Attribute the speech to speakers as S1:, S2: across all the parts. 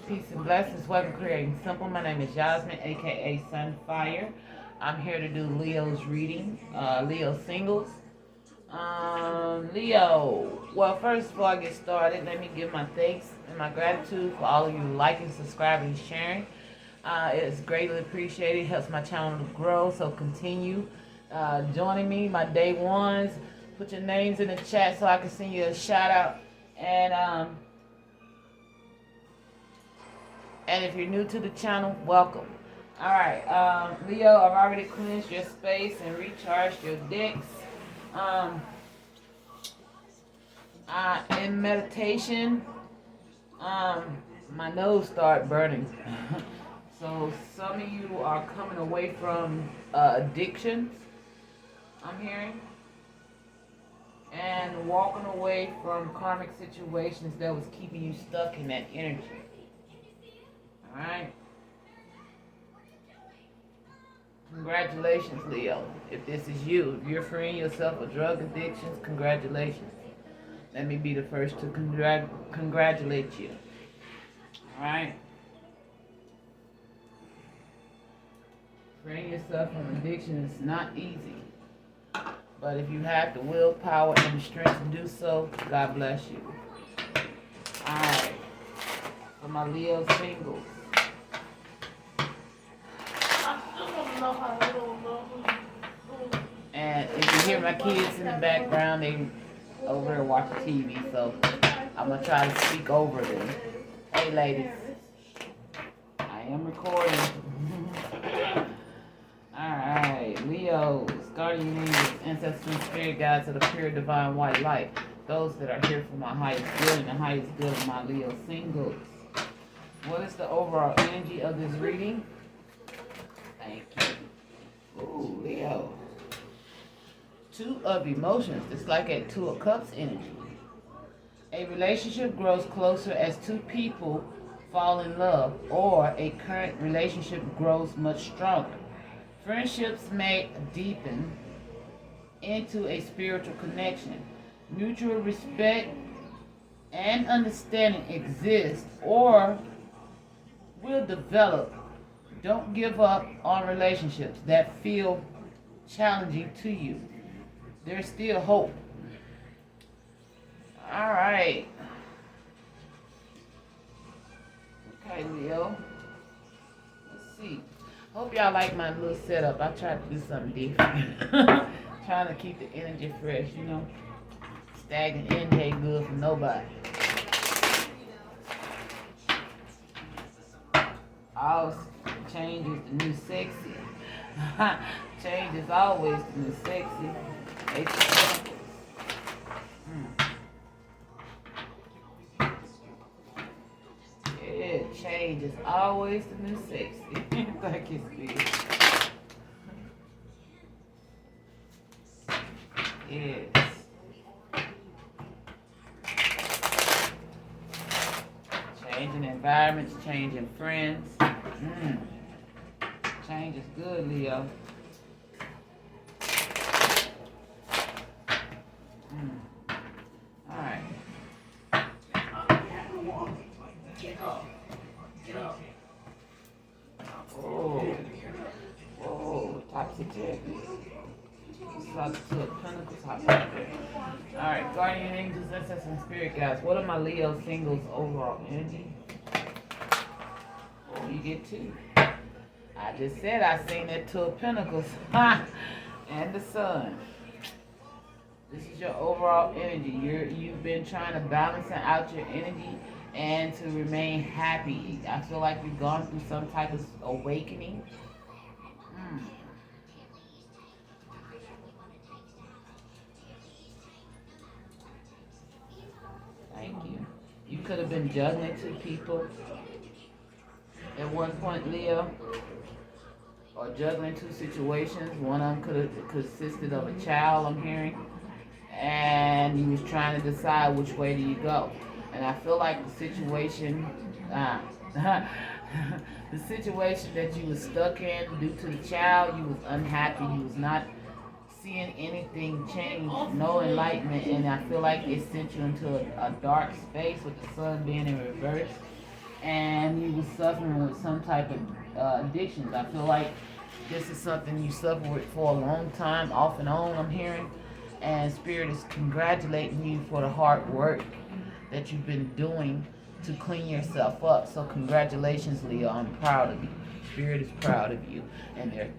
S1: Peace and blessings. Welcome to Creating Simple. My name is Yasmin, aka Sunfire. I'm here to do Leo's reading, Leo singles. Leo. Well, first before I get started, let me give my thanks and my gratitude for all of you liking, subscribing, and sharing. It is greatly appreciated. It helps my channel to grow. So continue joining me, my day ones. Put your names in the chat so I can send you a shout out. And if you're new to the channel, welcome. Alright, Leo, I've already cleansed your space and recharged your decks. In meditation, my nose started burning. So some of you are coming away from addictions, I'm hearing, and walking away from karmic situations that was keeping you stuck in that energy. Alright? Congratulations, Leo. If this is you, if you're freeing yourself of drug addictions, congratulations. Let me be the first to congratulate you. Alright? Freeing yourself from addiction is not easy. But if you have the willpower and the strength to do so, God bless you. Alright. For my Leo singles. And if you hear my kids in the background, they over there watching TV, so I'm going to try to speak over them. Hey, ladies. I am recording. Alright, Leo, guardian angels, ancestors, and spirit guides of the pure divine white light. Those that are here for my highest good and the highest good of my Leo singles. What is the overall energy of this reading? Thank you. Ooh, Leo. Two of emotions. It's like at Two of Cups energy. A relationship grows closer as two people fall in love, or a current relationship grows much stronger. Friendships may deepen into a spiritual connection. Mutual respect and understanding exist or will develop. Don't give up on relationships that feel challenging to you. There's still hope. Alright. Okay, Leo. Let's see. Hope y'all like my little setup. I tried to do something different. Trying to keep the energy fresh, you know. Stagnant energy ain't good for nobody. All change is the new sexy. Change is always the new sexy. Yeah, change is always the new sexy. Thank you, Steve. Yes. Changing environments, changing friends. Change is good, Leo. Alright. Oh, topsy-turvy. Two of Pentacles, topsy-turvy. Alright, guardian angels, ancestors, and spirit guides. What are my Leo singles overall energy? Oh, you get two. I just said I seen that Two of Pentacles. And the Sun. This is your overall energy. You've been trying to balance out your energy and to remain happy. I feel like you've gone through some type of awakening. Thank you. You could have been juggling two people at one point, Leo. Or juggling two situations. One of them could have consisted of a child, I'm hearing. And you was trying to decide which way do you go. And I feel like the situation, the situation that you was stuck in due to the child, you was unhappy. You was not seeing anything change, no enlightenment. And I feel like it sent you into a dark space with the sun being in reverse. and you was suffering with some type of addictions. I feel like this is something you suffer with for a long time, off and on, I'm hearing. And Spirit is congratulating you for the hard work that you've been doing to clean yourself up. So congratulations, Leo. I'm proud of you. Spirit is proud of you. And they're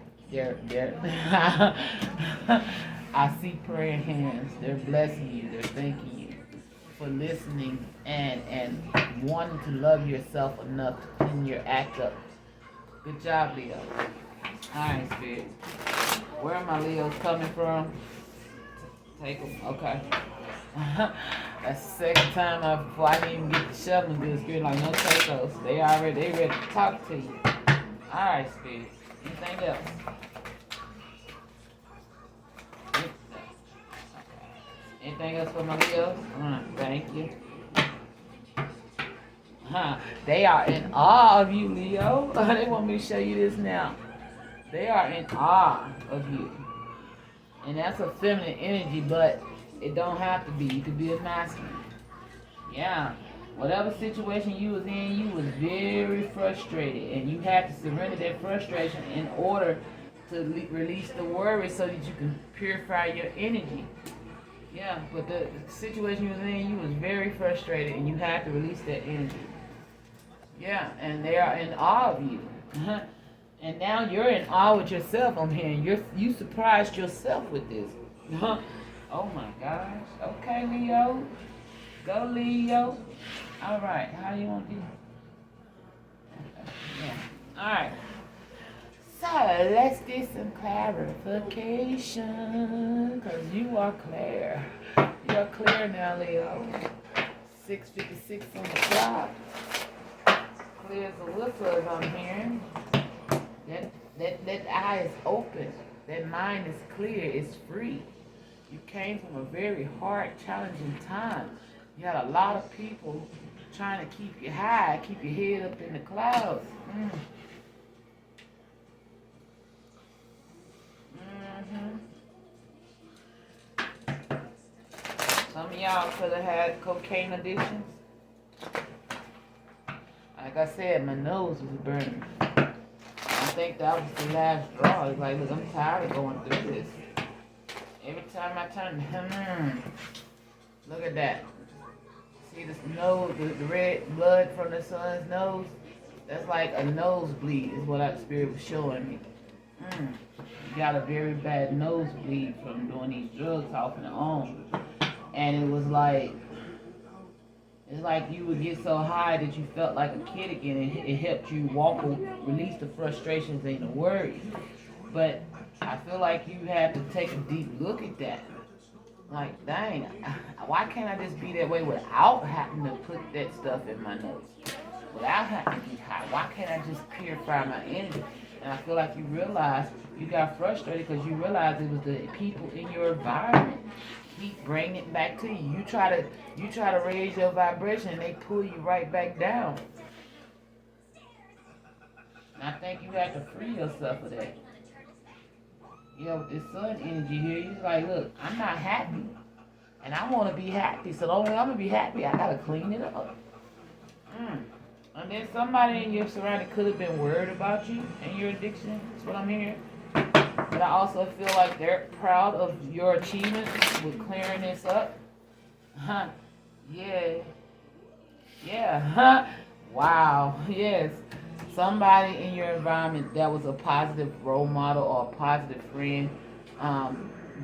S1: I see praying hands. They're blessing you. They're thanking you for listening and wanting to love yourself enough to clean your act up. Good job, Leo. Alright, Spirit. Where are my Leos coming from? Take them. Okay. That's the second time before I didn't even get to shoveling good. Spirit like, no, take those. They ready to talk to you. Alright, Spirit. Anything else? Anything else for my Leos? Thank you. They are in awe of you, Leo. They want me to show you this now. They are in awe of you. And that's a feminine energy, but it don't have to be. You could be a masculine. Yeah. Whatever situation you was in, you was very frustrated. And you had to surrender that frustration in order to release the worry so that you can purify your energy. Yeah, but the situation you was in, you was very frustrated and you had to release that energy. Yeah, and they are in awe of you. And now you're in awe with yourself. I'm hearing you surprised yourself with this. Oh my gosh. Okay, Leo. Go, Leo. All right. How do you want to do? Okay. Yeah. All right. So let's do some clarification, because you are clear. You're clear now, Leo. 6:56 on the clock. Clear as a whistle, as I'm hearing. That eye is open. That mind is clear. It's free. You came from a very hard, challenging time. You had a lot of people trying to keep you high, keep your head up in the clouds. Some of y'all could have had cocaine addictions. Like I said, my nose was burning. I think that was the last straw. It's like, look, I'm tired of going through this. Every time I turn, look at that. See this nose, the red blood from the son's nose? That's like a nosebleed is what that Spirit was showing me. You got a very bad nosebleed from doing these drugs off and on. And it was like, it's like you would get so high that you felt like a kid again. It helped you release the frustrations and the worries. But I feel like you have to take a deep look at that. Like, dang, why can't I just be that way without having to put that stuff in my nose? Without having to be high? Why can't I just purify my energy? And I feel like you realized you got frustrated because you realized it was the people in your environment keep bringing it back to you. You try to raise your vibration and they pull you right back down. And I think you have to free yourself of that. You know, with this sun energy here, you're like, look, I'm not happy. And I want to be happy. So the only way I'm going to be happy, I got to clean it up. And then somebody in your surrounding could have been worried about you and your addiction. That's what I'm hearing. But I also feel like they're proud of your achievements with clearing this up. Yeah. Yeah. Wow. Yes. Somebody in your environment that was a positive role model or a positive friend,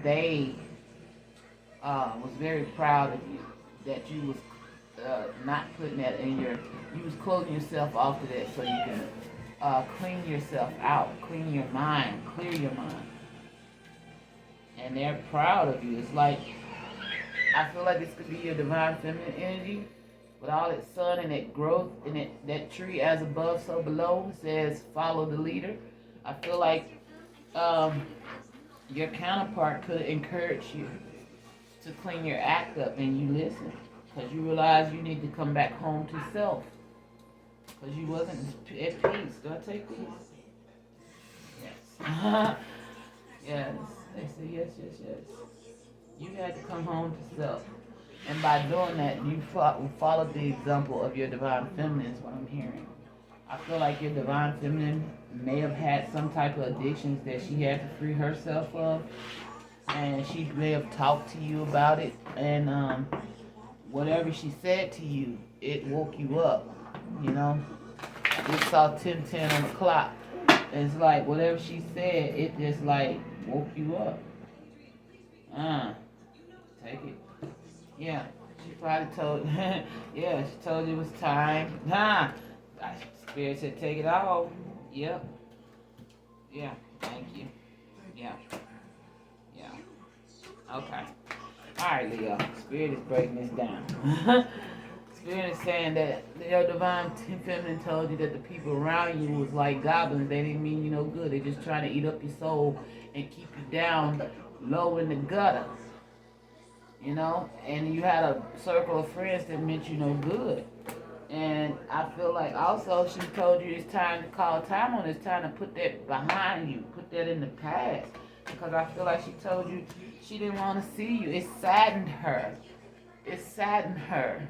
S1: they was very proud of you. That you was not putting that in you was closing yourself off to that so you can clean yourself out, clean your mind, clear your mind. And they're proud of you. It's like, I feel like this could be your divine feminine energy with all that sun and that growth and that tree as above, so below. It says, follow the leader. I feel like your counterpart could encourage you to clean your act up and you listen. Because you realize you need to come back home to self. Because you wasn't at peace. Do I take these? Yes. Yes. They say yes. You had to come home to self. And by doing that, you follow the example of your divine feminine, is what I'm hearing. I feel like your divine feminine may have had some type of addictions that she had to free herself of, and she may have talked to you about it, and whatever she said to you, it woke you up. You know, we saw 10:10 on the clock. It's like whatever she said, it just like woke you up. Uh, take it. Yeah, she probably told. Yeah, she told you it was time. Huh? Spirit said, take it off. Yep. Yeah. Thank you. Yeah. Yeah. Okay. All right, Leo. Spirit is breaking this down. Spirit is saying that your divine feminine told you that the people around you was like goblins. They didn't mean you no good. They just trying to eat up your soul and keep you down low in the gutter. You know, and you had a circle of friends that meant you no good. And I feel like also she told you it's time to call time on. It's time to put that behind you, put that in the past. Because I feel like she told you she didn't want to see you. It saddened her. It saddened her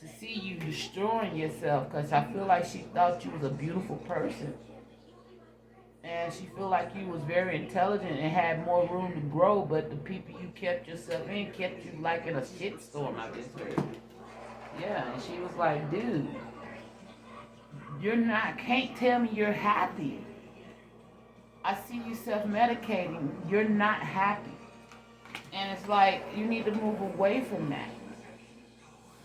S1: to see you destroying yourself. Because I feel like she thought you was a beautiful person. And she feel like you was very intelligent and had more room to grow. But the people you kept yourself in kept you like in a shitstorm, I just heard. Yeah, and she was like, dude, you're not, can't tell me you're happy. I see you self-medicating. You're not happy. And it's like, you need to move away from that.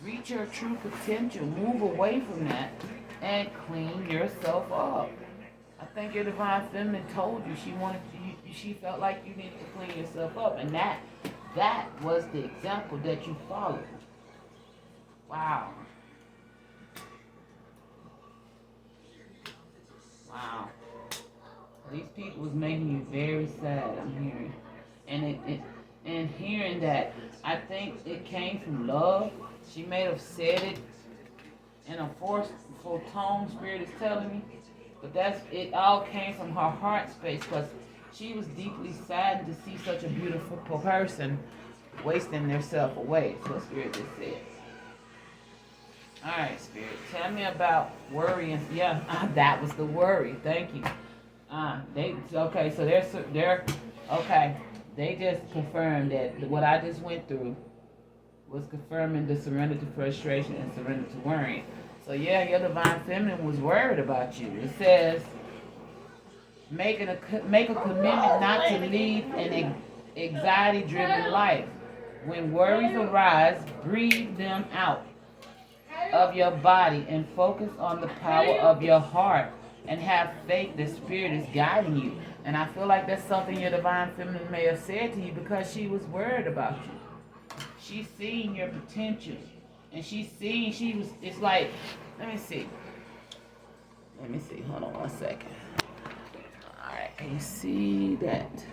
S1: Reach your true potential. Move away from that and clean yourself up. I think your divine feminine told you she felt like you needed to clean yourself up. And that was the example that you followed. Wow. Wow. These people was making you very sad, I'm hearing. And hearing that, I think it came from love. She may have said it in a forceful tone, Spirit is telling me. But it all came from her heart space, because she was deeply saddened to see such a beautiful person wasting themselves away. That's what Spirit just said. All right, Spirit, tell me about worry. And yeah, that was the worry. Thank you. Okay. So they're okay. They just confirmed that what I just went through was confirming the surrender to frustration and surrender to worrying. So yeah, your divine feminine was worried about you. It says make a commitment not to lead an anxiety-driven life. When worries arise, breathe them out of your body and focus on the power of your heart and have faith the Spirit is guiding you. And I feel like that's something your divine feminine may have said to you because she was worried about you. She's seeing your potential. And it's like, let me see. Hold on one second. Alright, can you see that?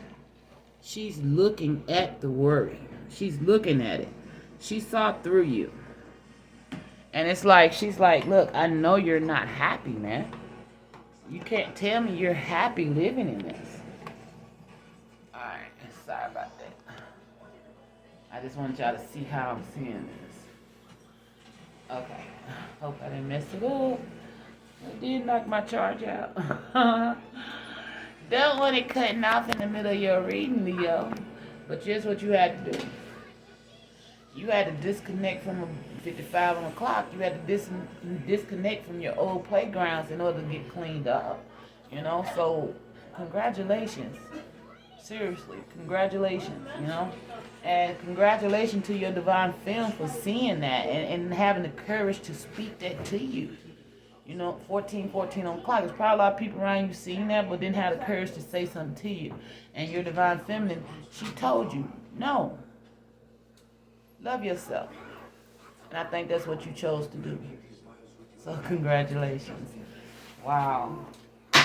S1: She's looking at the worry. She's looking at it. She saw through you. And it's like, she's like, look, I know you're not happy, man. You can't tell me you're happy living in this. Alright, sorry about that. I just want y'all to see how I'm seeing this. Okay, hope I didn't mess it up. I did knock my charge out. Don't want it cutting off in the middle of your reading, Leo. But here's what you had to do. You had to disconnect from 55 on the clock. You had to disconnect from your old playgrounds in order to get cleaned up. You know, so congratulations. Seriously, congratulations, you know. And congratulations to your divine film for seeing that and having the courage to speak that to you. You know, 14 on the clock. There's probably a lot of people around you seeing that, but didn't have the courage to say something to you. And your divine feminine, she told you, no. Love yourself. And I think that's what you chose to do. So congratulations. Wow. All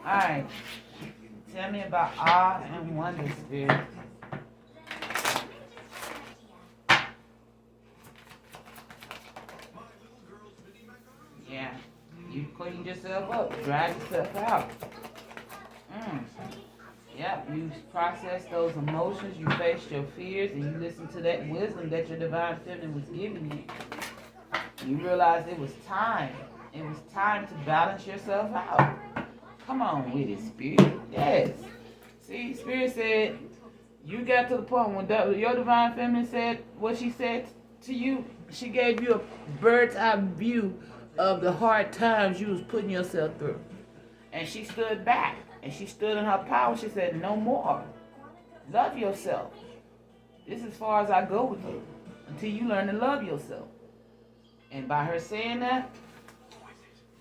S1: right. Tell me about awe and wonder, Spirit. Yeah. You cleaned yourself up. Dried yourself out. Yep, you process those emotions, you faced your fears, and you listened to that wisdom that your divine feminine was giving you. You realized it was time. It was time to balance yourself out. Come on with it, Spirit. Yes. See, Spirit said, you got to the point when your divine feminine said what she said to you. She gave you a bird's eye view of the hard times you was putting yourself through. And she stood back. And she stood in her power. She said, no more. Love yourself. This is as far as I go with you. Until you learn to love yourself. And by her saying that,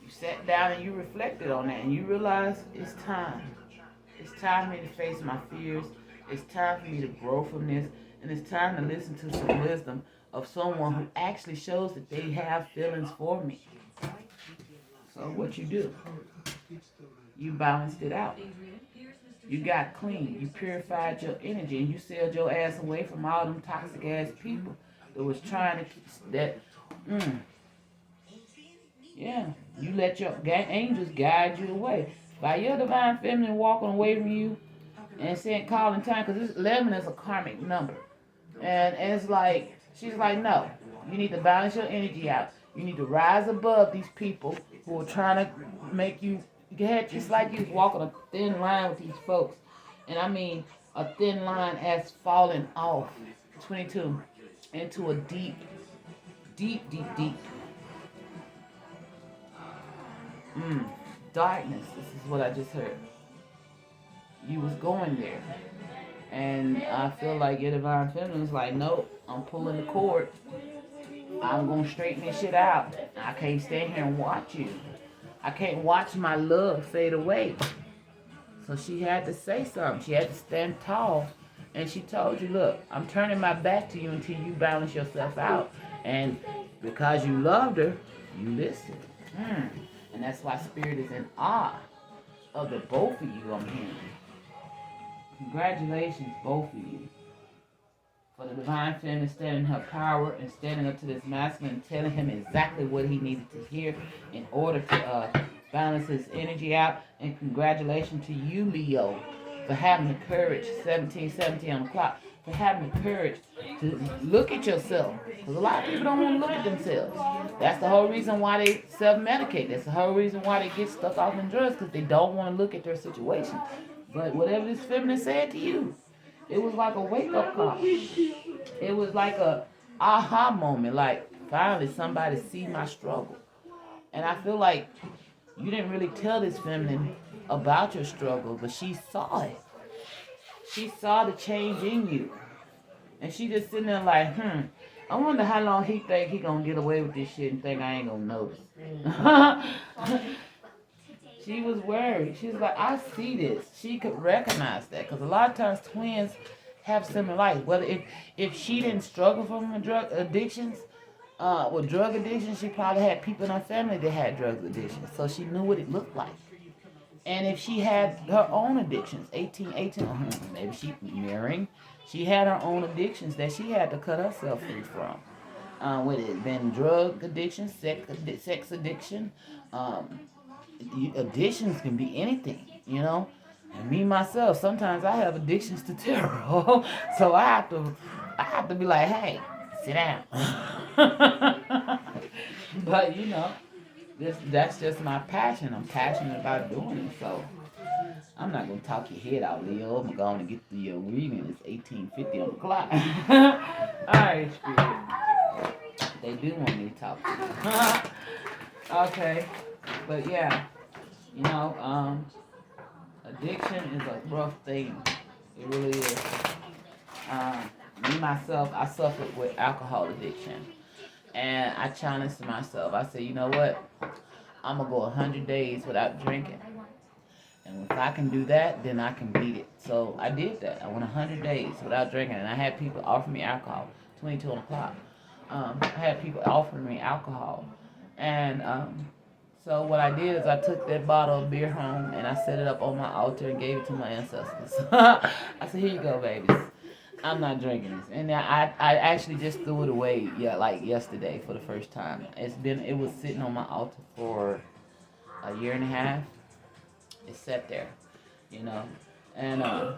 S1: you sat down and you reflected on that. And you realized it's time. It's time for me to face my fears. It's time for me to grow from this. And it's time to listen to some wisdom of someone who actually shows that they have feelings for me. So what you do? You balanced it out. You got clean. You purified your energy. And you sailed your ass away from all them toxic ass people that was trying to keep that. Yeah. You let your angels guide you away. By your divine feminine walking away from you and saying calling time, because 11 is a karmic number. And it's like, she's like, no. You need to balance your energy out. You need to rise above these people who are trying to make you get. It's like you was walking a thin line with these folks. And I mean a thin line as falling off 22 into a deep, deep, deep, deep darkness. This is what I just heard. You was going there. And I feel like your divine feminine is like, nope, I'm pulling the cord. I'm going to straighten this shit out. I can't stand here and watch you. I can't watch my love fade away. So she had to say something. She had to stand tall. And she told you, look, I'm turning my back to you until you balance yourself out. And because you loved her, you listened. And that's why Spirit is in awe of the both of you I'm hearing. Congratulations, both of you. For the divine feminine standing in her power and standing up to this masculine and telling him exactly what he needed to hear in order to balance his energy out. And congratulations to you, Leo, for having the courage, 1717 on the clock, for having the courage to look at yourself. Because a lot of people don't want to look at themselves. That's the whole reason why they self-medicate. That's the whole reason why they get stuck off in drugs, because they don't want to look at their situation. But whatever this feminine said to you, it was like a wake-up call. It was like a aha moment. Like, finally, somebody see my struggle. And I feel like you didn't really tell this feminine about your struggle, but she saw it. She saw the change in you. And she just sitting there like, I wonder how long he think he gonna get away with this shit and think I ain't gonna notice. She was worried. She was like, I see this. She could recognize that. Because a lot of times twins have similar life. Whether if she didn't struggle from drug addictions, with drug addiction, she probably had people in her family that had drug addictions. So she knew what it looked like. And if she had her own addictions, 18, maybe she marrying, she had her own addictions that she had to cut herself free from. With it been drug addiction, sex addiction, addictions can be anything, you know. And me myself, sometimes I have addictions to tarot, so I have to be like, hey, sit down. But you know, that's just my passion. I'm passionate about doing it, so I'm not gonna talk your head out, Leo. I'm going to get the reading. It's 18:50 on the clock. All right, Spirit. They do want me to talk to you. Okay. But yeah, you know, addiction is a rough thing. It really is. Me myself, I suffered with alcohol addiction, and I challenged myself. I said, you know what? I'm gonna go 100 days without drinking, and if I can do that, then I can beat it. So I did that. I went 100 days without drinking, and I had people offer me alcohol. 22 o'clock. I had people offering me alcohol, and so what I did is I took that bottle of beer home and I set it up on my altar and gave it to my ancestors. I said, here you go, babies. I'm not drinking this. And I actually just threw it away, like yesterday for the first time. It was sitting on my altar for a year and a half. It sat there, you know. And I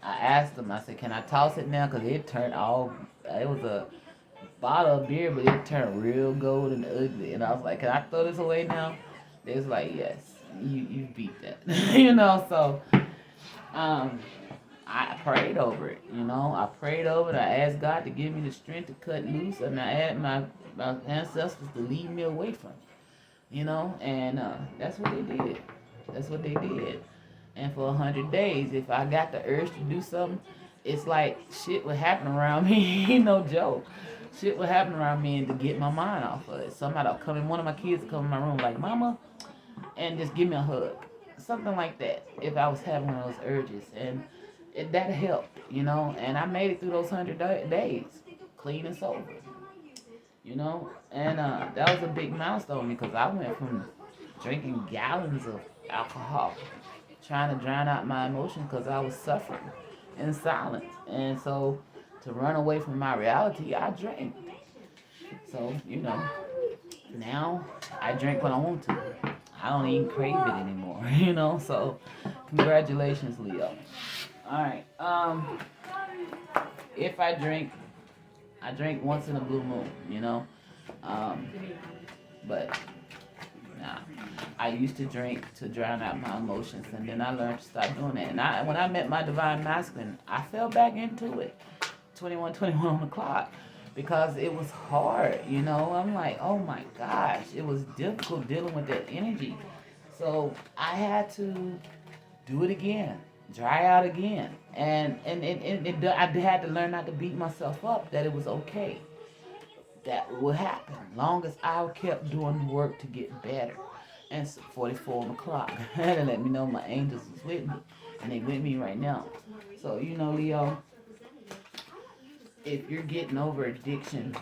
S1: asked them, I said, can I toss it now? Because it turned all, it was a bottle of beer, but it turned real gold and ugly. And I was like, can I throw this away now? They was like, yes, you beat that. So um, I prayed over it. I prayed over it. I asked God to give me the strength to cut loose, and I asked my ancestors to lead me away from it. And that's what they did. That's what they did. And for 100 days, if I got the urge to do something, it's like shit would happen around me. No joke. Shit would happen around me and to get my mind off of it. Somebody will come in, one of my kids will come in my room like, Mama, and just give me a hug. Something like that, if I was having one of those urges. And that helped. And I made it through those 100 days, clean and sober. And that was a big milestone because I went from drinking gallons of alcohol, trying to drown out my emotions because I was suffering in silence. And so to run away from my reality, I drank. So, now I drink when I want to. I don't even crave it anymore. So congratulations, Leo. Alright. If I drink once in a blue moon. Um, but nah. I used to drink to drown out my emotions, and then I learned to stop doing that. And when I met my divine masculine, I fell back into it. 21 on the clock. Because it was hard, I'm like, oh my gosh, it was difficult dealing with that energy. So I had to do it again, dry out again. And I had to learn not to beat myself up, that it was okay. That would happen, long as I kept doing the work to get better. And it's 44 on the clock. Had to let me know my angels was with me, and they with me right now. So, Leo, if you're getting over addiction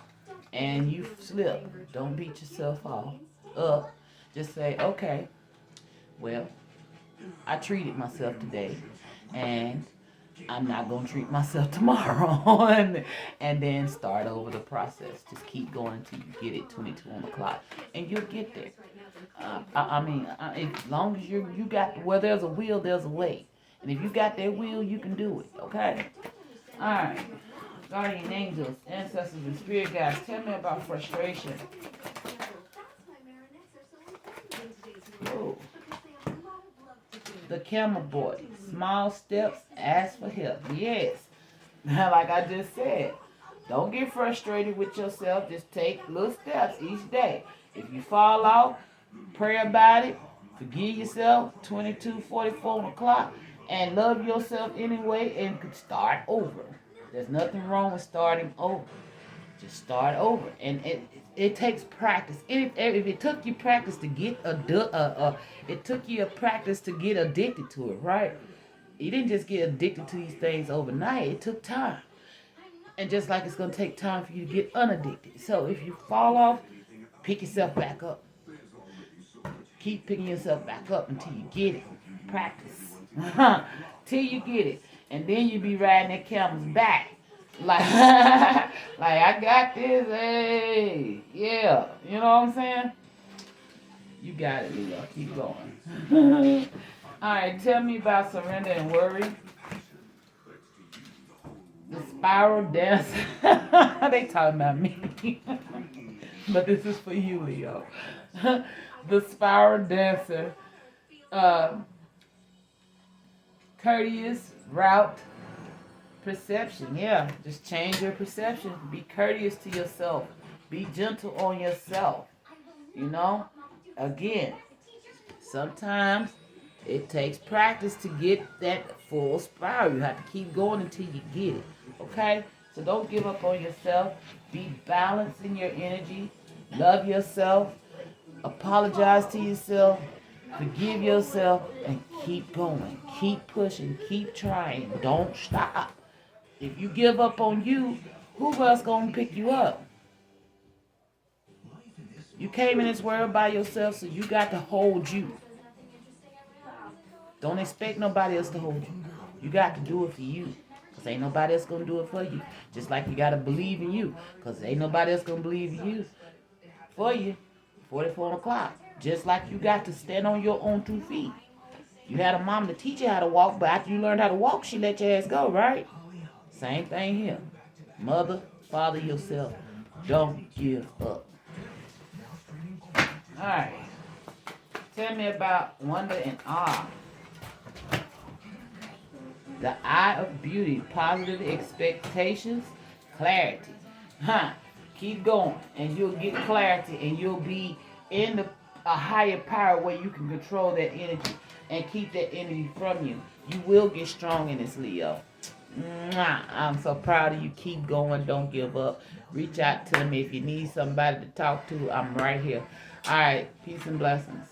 S1: and you slip, don't beat yourself up. Just say, okay, well, I treated myself today, and I'm not going to treat myself tomorrow. and then start over the process. Just keep going until you get it 22 on the clock, and you'll get there. As long as you got, where there's a will, there's a way. And if you got that will, you can do it, okay? All right. Guardian angels, ancestors, and spirit guides, tell me about frustration. Oh. The camel boy, small steps, ask for help. Yes. Like I just said, don't get frustrated with yourself. Just take little steps each day. If you fall off, pray about it. Forgive yourself. 22:44 on the clock, and love yourself anyway, and start over. There's nothing wrong with starting over. Just start over, and it takes practice. If it took you practice to get it took you a practice to get addicted to it, right? You didn't just get addicted to these things overnight. It took time, and just like it's gonna take time for you to get unaddicted. So if you fall off, pick yourself back up. Keep picking yourself back up until you get it. Practice till you get it, and then you be riding that camel's back. Like, I got this, hey, yeah, you know what I'm saying? You got it, Leo. Keep going. All right, tell me about surrender and worry. The spiral dance. They talking about me, but this is for you, Leo. The spiral dancer, courteous route. Perception, yeah. Just change your perception. Be courteous to yourself. Be gentle on yourself. Again, sometimes it takes practice to get that full spiral. You have to keep going until you get it. Okay? So don't give up on yourself. Be balanced in your energy. Love yourself. Apologize to yourself. Forgive yourself. And keep going. Keep pushing. Keep trying. Don't stop. If you give up on you, who else gonna pick you up? You came in this world by yourself, so you got to hold you. Don't expect nobody else to hold you. You got to do it for you, because ain't nobody else gonna do it for you. Just like you got to believe in you, because ain't nobody else gonna believe in you for you. 44 o'clock. Just like you got to stand on your own 2 feet. You had a mom to teach you how to walk, but after you learned how to walk, she let your ass go, right? Same thing here. Mother, father yourself. Don't give up. Alright. Tell me about wonder and awe. The eye of beauty, positive expectations, clarity. Keep going, and you'll get clarity, and you'll be in a higher power where you can control that energy and keep that energy from you. You will get strong in this, Leo. I'm so proud of you. Keep going. Don't give up. Reach out to me if you need somebody to talk to. I'm right here. All right. Peace and blessings.